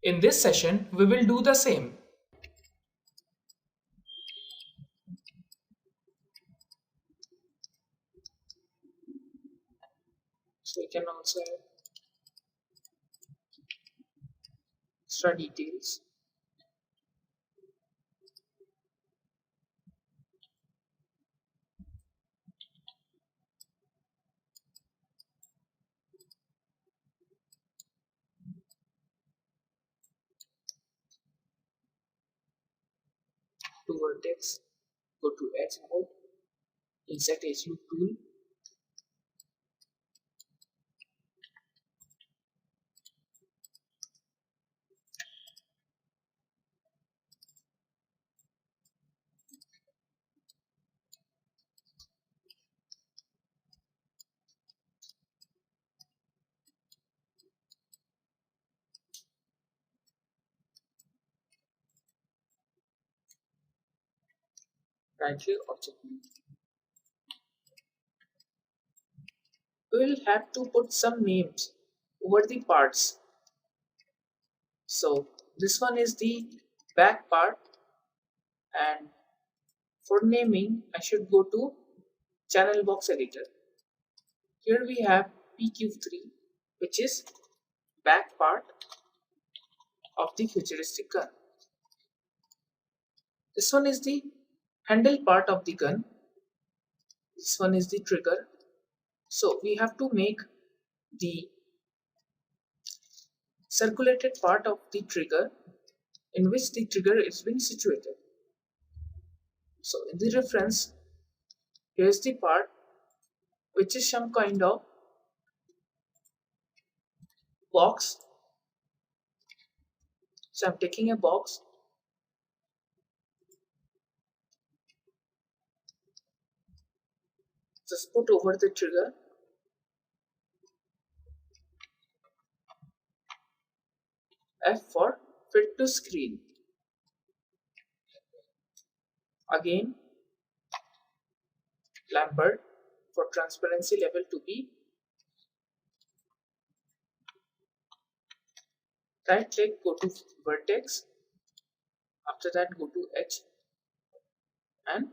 In this session, we will do the same. So you can also add extra details. To vertex, go to edge mode, insert edge loop tool. Right click object. We will have to put some names over the parts. So this one is the back part, and for naming I should go to channel box editor. Here we have PQ3, which is back part of the futuristic gun. This one is the handle part of the gun. This one is the trigger. So we have to make the circulated part of the trigger in which the trigger is being situated. So in the reference, here's the part which is some kind of box. So I'm taking a box, just put over the trigger. F for fit to screen. Again, Lambert for transparency level to be. Right click, go to vertex. After that, go to edge and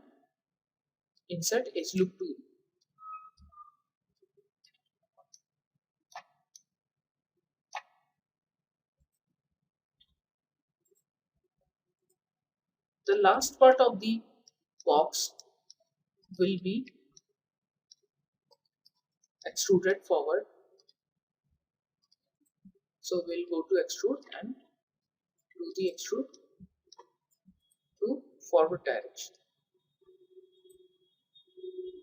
insert edge loop tool. The last part of the box will be extruded forward. So we'll go to extrude and do the extrude to forward direction.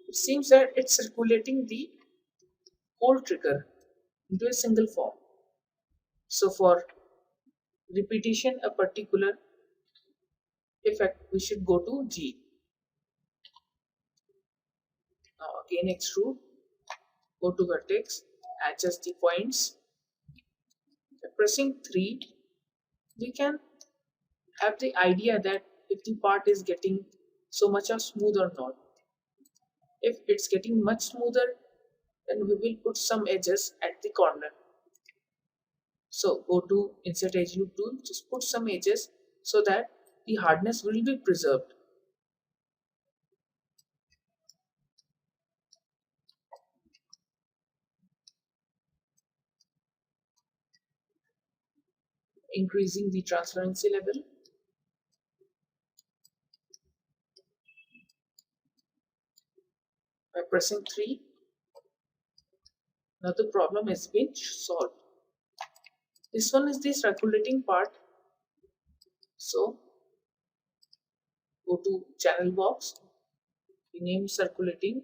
It seems that it's circulating the whole trigger into a single form. So for repetition a particular effect, we should go to G. Now again extrude, go to vertex, adjust the points. By pressing 3, we can have the idea that if the part is getting so much of smooth or not. If it's getting much smoother, then we will put some edges at the corner. So go to insert edge loop tool, just put some edges so that the hardness will be preserved. Increasing the transparency level. By pressing 3, now the problem has been solved. This one is the circulating part. So go to channel box, rename circulating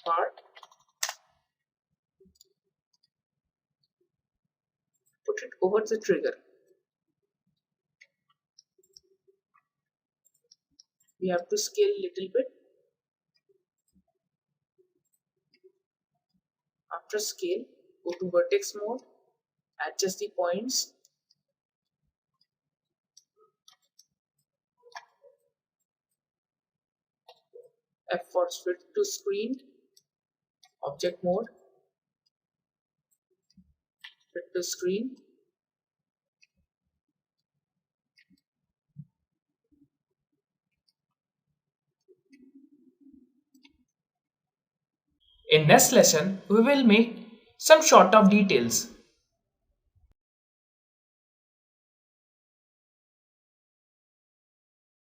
part, put it over the trigger. We have to scale a little bit. After scale, go to vertex mode, adjust the points. F for fit to screen, object mode. vector screen. In next lesson, we will make some sort of details.